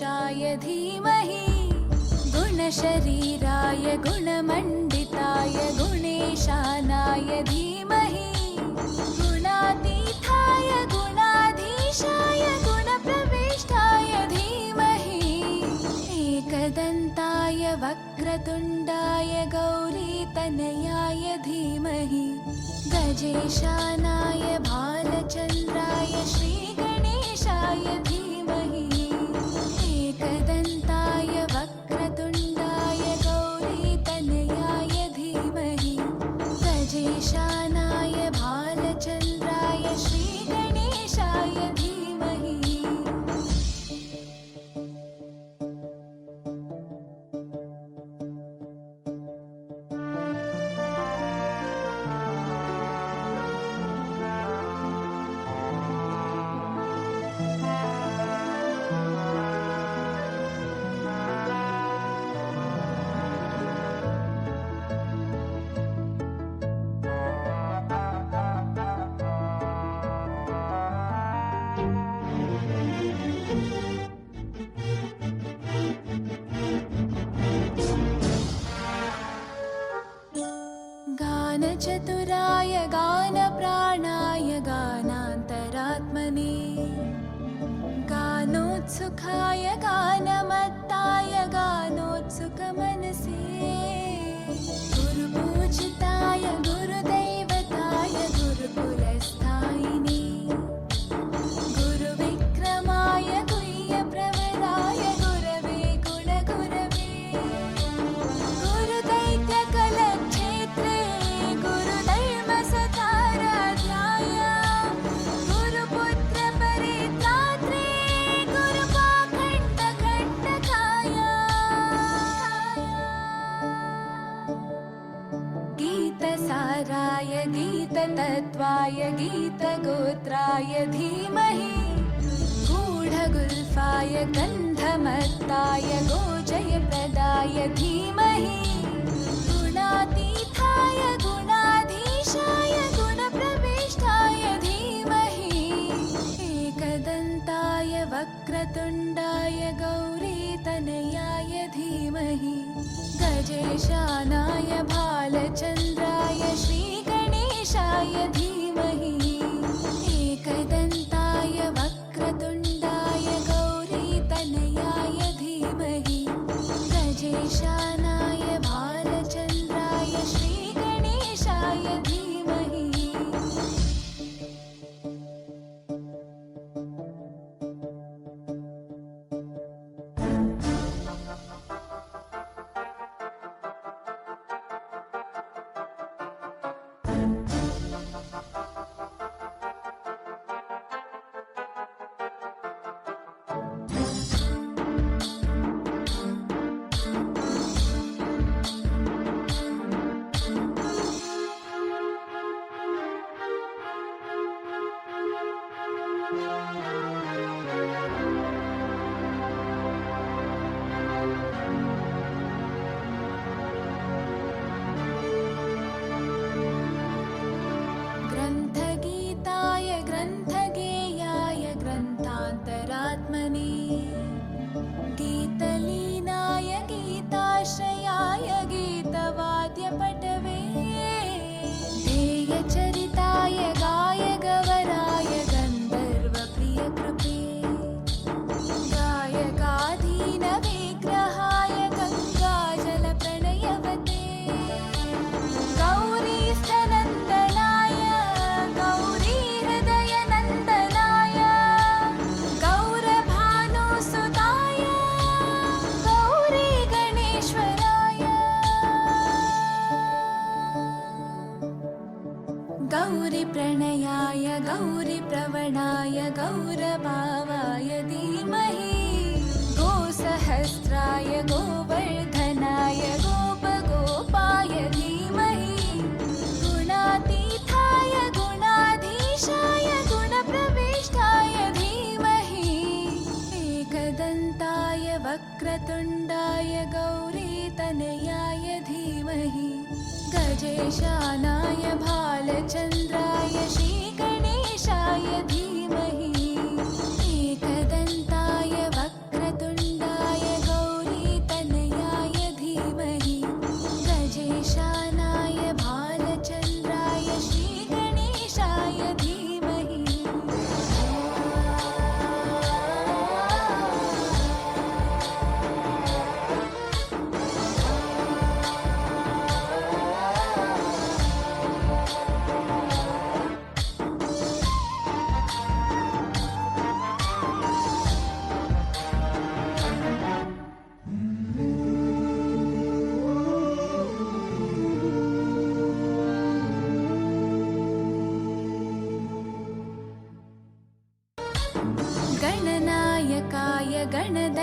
गणेशाय धीमहि गुणशरीराय गुणमण्डिताय गुणेशानाय धीमहि गुणातीताय गुणाधीशाय गुणप्रविष्टाय धीमहि एकदन्ताय वक्रतुण्डाय गौरीतनयाय धीमहि गजेशानाय भालचन्द्राय श्रीगणेशाय धीमहि एकदन्ताय वक्रतुण्डाय गौरीतनयाय धीमहि गजेशानाय भालचन्द्राय श्रीगणेशाय धीमहि गानचतुराय गानप्राणाय गानान्तरात्मने गानोत्सुकाय गानमत्ताय गानोत्सुकमनसे गुरुपूजिताय गुरुदैवताय गुरुकुलस्थायिने गुरुविक्रमाय गुह्यप्रवराय गुरवे गुणगुरवे गुरुदैत्यकलक्षेत्रे गुरुधर्मसताराध्याय गुरुपुत्रपरित्रात्रे गुरुपाखण्डखण्डकाय गीतसाराय गीततत्त्वाय गीतगोत्राय धीमहि गूढगुल्फाय गन्धमत्ताय गोजयप्रदाय धीमहि गुणातीताय गुणाधीशाय गुणप्रविष्टाय धीमहि एकदन्ताय वक्रतुण्डाय गौरीतनयाय धीमहि गजेशानाय भालचन्द्राय श्रीगणेशाय धीमहि एकदन्ताय वक्रतुण्डाय गौरीतनयाय धीमहि गजेशानाय भालचन्द्राय श्रीगणेशाय धीमहि ग्रन्थगीताय ग्रन्थगेयाय ग्रन्थान्तरात्मने गीतलीनाय गीताश्रयाय गीतवाद्यपटवे ध्येयचरिताय गायगवराय गन्धर्वप्रियकृपे गायकाधीनविग्रहाय गङ्गाजलप्रणयवते गौरीस्तनन्दनाय गौरीहृदयनन्दनाय गौरभानुसुताय गौरीगणेश्वराय गौरीप्रणयाय गौरीप्रवणाय गौरभावाय धीमहि गोसहस्राय गोवर्धनाय गोपगोपाय धीमहि गुणातीताय गुणाधीशाय गुणप्रविष्टाय धीमहि एकदन्ताय वक्रतुण्डाय गौरीतनयाय धीमहि गजेशानाय भालचन्द्राय श्रीगणेशाय धीमहि एकदन्ताय वक्रतुण्ड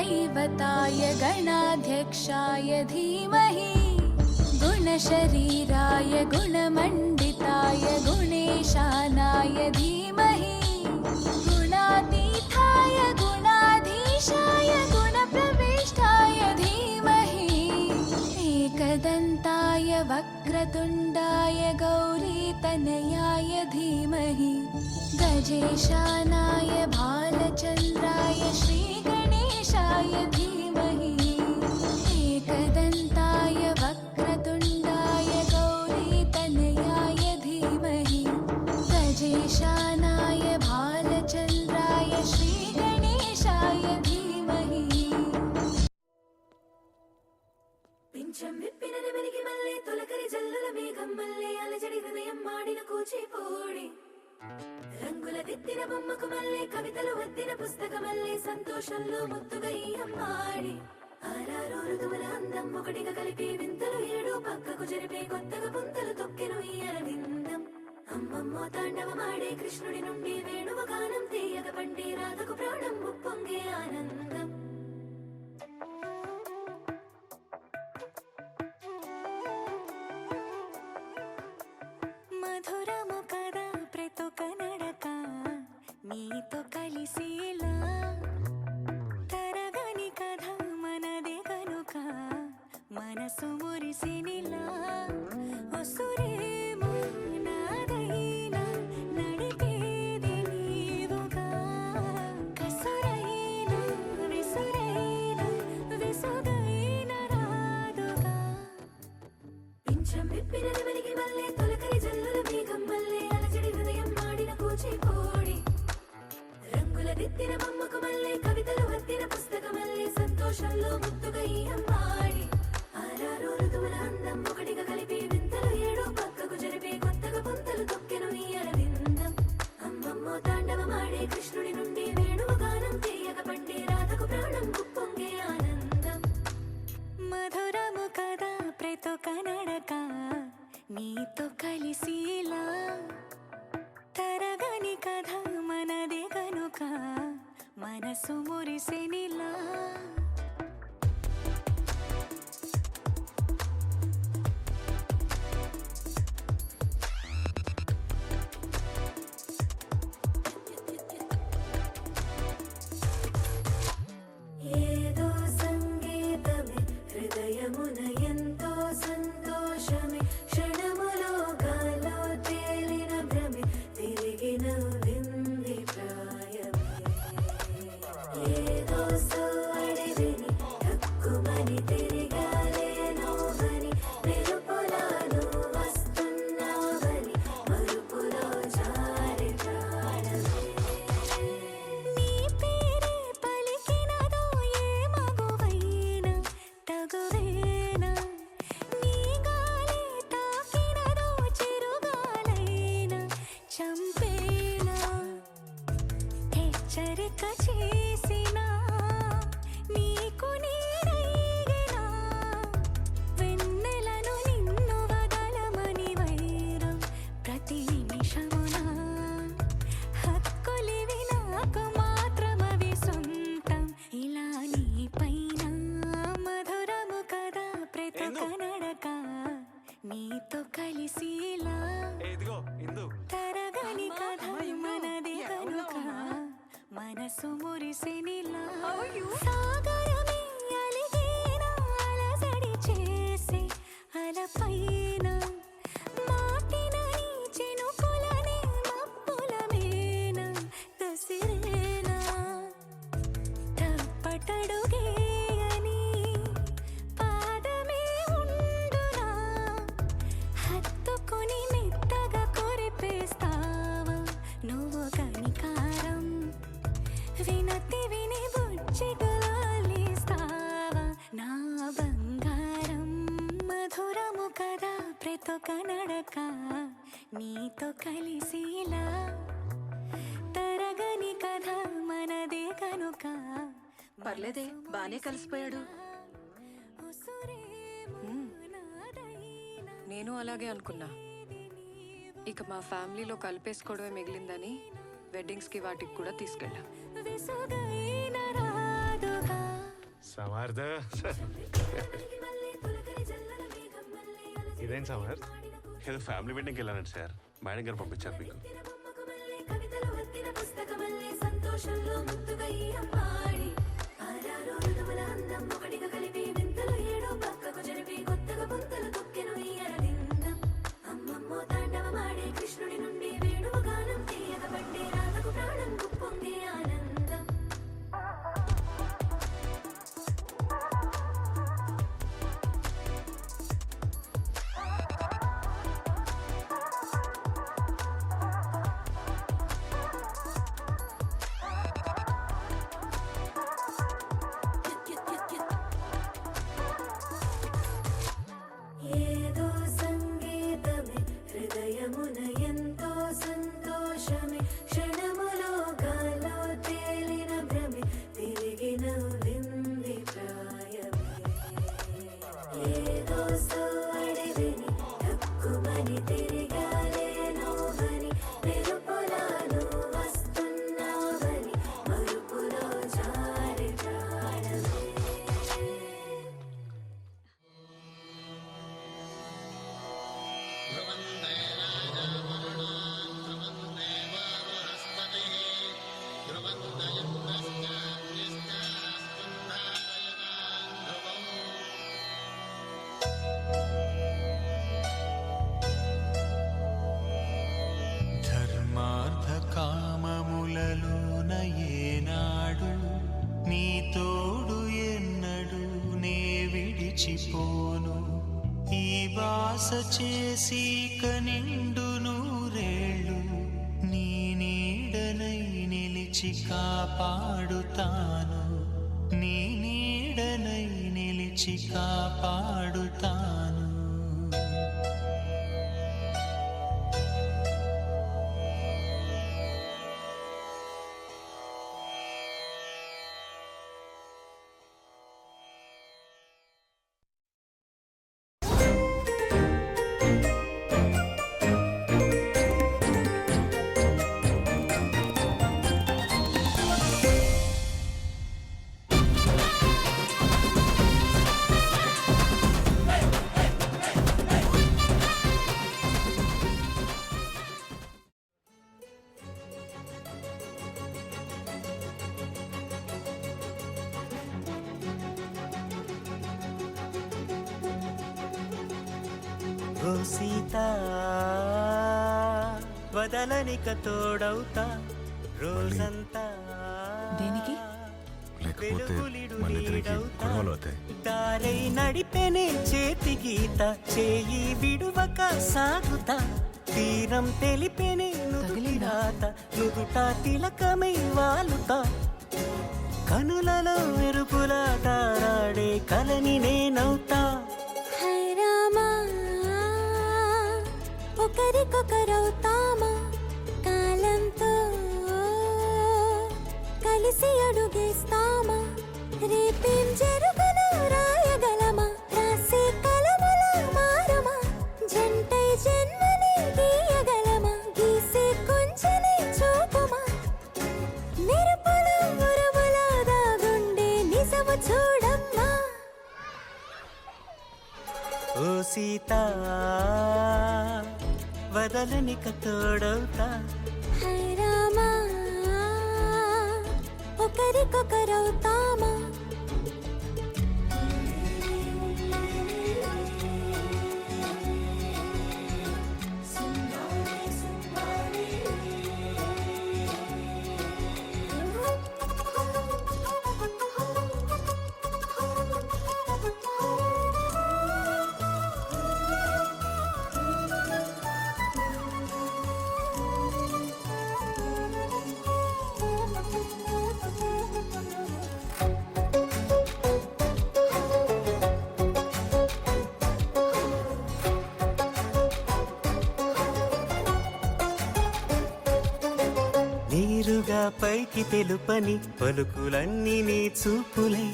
गुणदैवताय गणाध्यक्षाय धीमहि गुणशरीराय गुणमण्डिताय गुणेशानाय धीमहि गुणातीताय गुणाधीशाय गुणप्रविष्टाय धीमहि एकदन्ताय वक्रतुण्डाय गौरीतनयाय धीमहि गजेशानाय भालचन्द्राय श्रीगणेशाय धीमहि एकदन्ताय वक्रतुण्डाय गौरीतनयाय धीमहि गजेशानाय भालचन्द्राय श्रीगणेशाय धीमहि పింఛం విప్పిన నెమలికి మల్లె తొలకరి జల్లుల మేఘం మల్లె అలజడి హృదయం మాడిన కూచిపూడి రంగుల దిద్దిన బొమ్మకు మల్లె కవితలు వద్దిన పుస్తకమల్లె సంతోషంలో ముద్దుగా ఈ అమ్మాడి ఆరారు ఋతువుల అందం ఒకటిగా కలిపి వింతలు ఏడు పక్కకు జరిపే కొత్తగా పుంతలు తొక్కెను ఈ అరవిందం అమ్మమ్మో తాండవమాడే కృష్ణుడి నుండి వేణువ గానం తీయగ పండి రాధకు ప్రాణం ఉప్పొంగే ఆనందం మధురము కదా ప్రతి ఒక్క నడక నీతో కలిసేలా తరగని కథ మనదే కనుక మనసు మురిసినిలా ఒసురేమో నాదైనా నడిపేది నీవుగా కసురైనా విసురైనా విసుగైన రాదుగా పింఛం విప్పిన నెమలికి మల్లె తొలకరి జల్లుల మేఘం మల్లె అలజడి హృదయం మాడిన కూచిపూడి రంగుల దిద్దిన బొమ్మకు మల్లె కవితలు వద్దిన పుస్తకమల్లె సంతోషంలో ముద్దుగా ఈ అమ్మాడి ఆరారు ఋతువుల అందం ఒకటిగా కలిపి వింతలు ఏడు పక్కకు జరిపే కొత్తగా పుంతలు తొక్కెను ఈ అరవిందం అమ్మమ్మో తాండవమాడే కృష్ణుడి నుండి వేణువ గానం తీయగ పండి రాధకు ప్రాణం ఉప్పొంగే ఆనందం మధురము కదా ప్రతి ఒక్క నడక నీతో కలిసిలా తరగని కథ మనదే కనుక మనసు మురిసెనిలా ఏదో సంగీతమే హృదయమున ఎంతో సంతోషమే క్షణములో గాలో తేలిన భ్రమే తిరిగి నవ్వింది ప్రాయమే ఏదో సోవడి విని తక్కువని తిరిగాలేనోవని మెరుపులాను వస్తున్నావని మరుపులో జారి ప్రాణమే నీ పేరే పలికినదో ఏ మగువైనా తగువేనా నీ గాలి తాకినదో చిరుగాలైనా చంపేనా హెచ్చరిక చేసినా నీకు నీడైనా వెన్నెలను నిన్ను వదలమని వైరం ప్రతి నిమిషమున హక్కులివి నాకు మాత్రమవి సొంతం ఇలా నీ పైన మధురము కదా ప్రతి ఒక్క నడక నీతో కలిసిలా ఇదిగో ఇందు తరగని కథ మనదే కనుక మనసు మురిసెనిలా సాగరమే అలిగేనా అలజడి చేసే అలపైన మాటిన నీ చినుకులనే మబ్బుల మేన కసిరేనా తప్పటడుగేయని పాదమే ఉండునా హత్తుకొని మెత్తగా కొరిపేస్తావా నువ్వు కనికారం వినతి విని బుజ్జిగలాలిస్తావా నా బంగారం మధురము కదా ప్రతి ఒక్క నడక నీతో కలిసిలా తరగని కథ మనదే కనుక పర్లేదే బానే కలిసిపోయాడు. నేను అలాగే అనుకున్నా. ఇక మా ఫ్యామిలీలో కలిపేసుకోవడమే మిగిలిందని వెడ్డింగ్స్కి వాటికి కూడా తీసుకెళ్ళా. విసుగైన రాదుగా సమర్థ ఇదేం సమర్థ్ ఏదో ఫ్యామిలీ మీటింగ్కి వెళ్ళానండి సార్ మేడం గారు పంపించారు మీకు కవితలు వత్తిన పుస్తకమల్లే సంతోషంలో ముద్దుగా ఈ అమ్మాడి ఆరారు ఋతువుల అందం ఒకటిగా కలిపి వింతలు ఏడో పక్కకు జరిపి కొత్తగా పుంతలు తొక్కెను ఈ అరవిందం అమ్మమ్మో తాండవమాడే కృష్ణుడి నుండి వేణువ గానం తీయగబట్టే రాధకు ప్రాణం గుప్పొంగే ఆనందం ఏదో సంగీతమే హృదయమున ఎంతో సంతోషమే క్షణములో గాలో తేలిన భ్రమే తిరిగి నవ్వింది ప్రాయమే ఏదో సోడి విని తక్కువని తిరిగాలే నోవని మెరుపులాను వస్తున్నావని మరుపులో జారి ప్రాణమే ధర్మార్థ కామములలోన ఏనాడు నీ తోడు ఎన్నడు నే విడిచిపోను ఈ వాస చేసి కనిండు నూరేళ్ళు నీ నీడనై నిలిచి కాపాడుతాను నీ నీడనై నిలిచి కాపాడుతాను ఓ సీత వదలనిక తోడవుతా రోజంతా దేనికి? లేకపోతే మన ఇద్దరికి గొడవలు అవుతాయి. దారై నడిపెనే చేతి గీత చేయి విడువక సాగుతా తీరం తెలిపెనే నుదుటిరాత నుదుట తిలకమై వాలుతా కనులలో మెరుపులా తారాడే కలని నేనవుతా హై రామా ఒకరికొకరవుతామా కాలంతో కలిసి అడుగేస్తామా రేపేం జరుగును రాయగలమా రాసే కలముల మారమా జంటై జన్మని గీయగలమా గీసే కొంచెని చూపుమా మెరుపుల మురముల దాగుండే నిజము చూడమ్మా ఓ సీత వదలనిక తోడవుతా హై రామా ఒకరికొకరవుతామా నీరుగా పైకి తెలుపని పలుకులన్నీ నీ చూపులై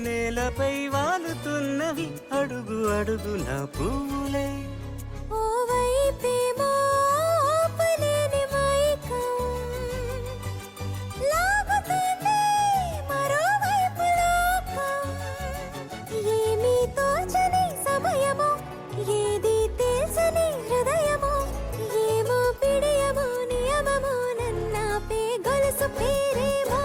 నేలపై వాలుతున్నవి అడుగు అడుగు నా పువ్వులై ఓ వైపేమో ఆపలేని మైకం లాగుతుంది మరోవైపు లోకం ఏది తెలుసని హృదయమో ఏమో పిడియమో నియమమో నన్నాపే గొలుసు పేరేమో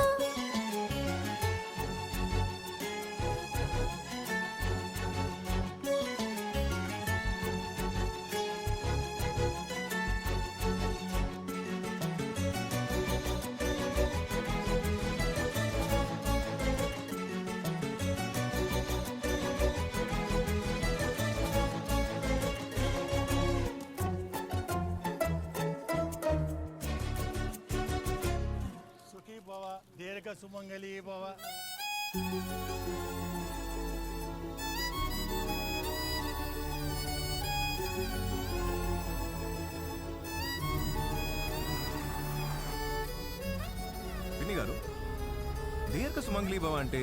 సుఖీ భవ దీర్ఘ సుమంగళీ భవ. పిన్ని గారు, దీర్ఘ సుమంగళీ భవ అంటే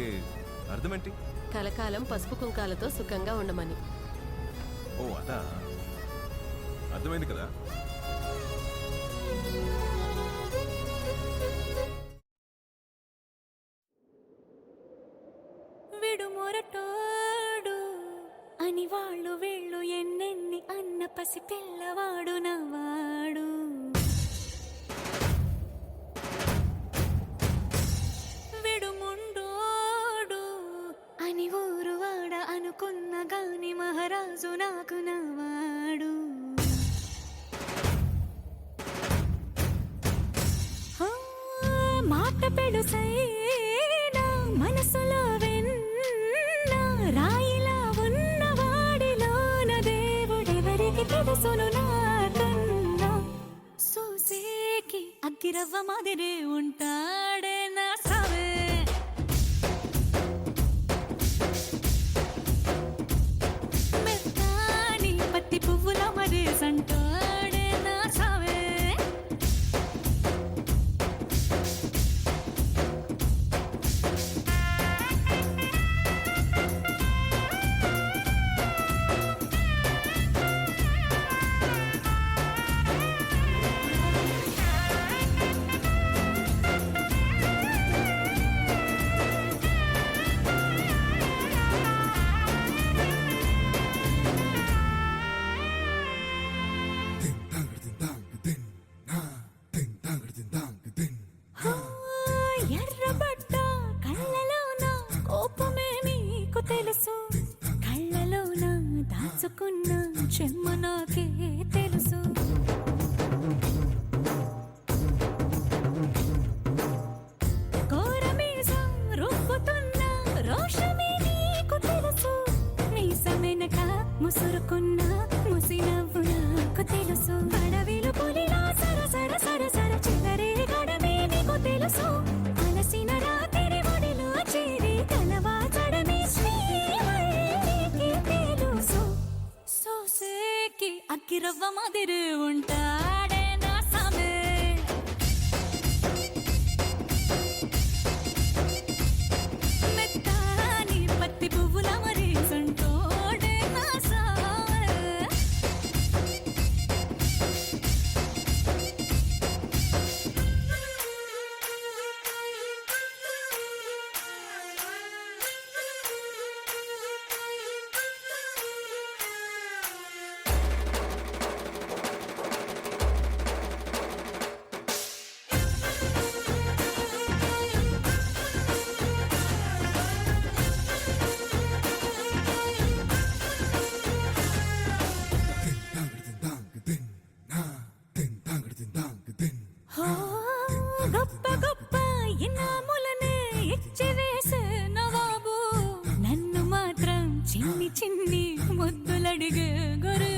అర్థం ఏంటి? కలకాలం పసుపు కుంకాలతో సుఖంగా ఉండమని. ఓ అదా, అర్థమైంది కదా. విడుమొరటోడు అని వాళ్ళు వీళ్ళు ఎన్నెన్ని అన్న పసి పిల్లవాడు నవ్వాడు. విడుముండోడు అని ఊరు వాడ అనుకున్న గాని మహారాజు నాకు నవ్వాడు. మాట పెడుసైనా మనసులో వెన్న రాయిలా ఉన్నవాడిలోన దేవుడెవరికి తెలుసును నాకన్నా. సూసేకి అగ్గిరవ్వ మాదిరే ఉంటాడే నా సావే. మెత్తాని పత్తి పువ్వుల మరేసంటాడే నా సావే. ఎర్రబడ్డ కళ్ళలోన కోపమే మీకు తెలుసు. కళ్ళలోన దాచుకున్న చెమ్మ నాకే తెలుసు. ఘోరమీసం రుబ్బుతున్న రోషమే నీకు తెలుసు. మీసమెనక ముసురుకున్న ముసినవ్వు నాకు తెలుసు. అడవిలు పులిలా సర సర సర సర చివరే గడమే నీకు తెలుసు. అలసిన రాత్రి ఒడిలో చేరి కలవాచడమే శ్రీవల్లికి తెలుసు. సోసేకి అగ్గిరవ్వ మాదిరి ఉంటాడే నా సామే. మెత్తాని పత్తి పువ్వుల మరేసంటోడే నా సామే. హో, గొప్ప గొప్ప ఇనాములనే ఇచ్చి వేసే నవాబు నన్ను మాత్రం చిన్ని చిన్ని ముద్దులడిగే గురు.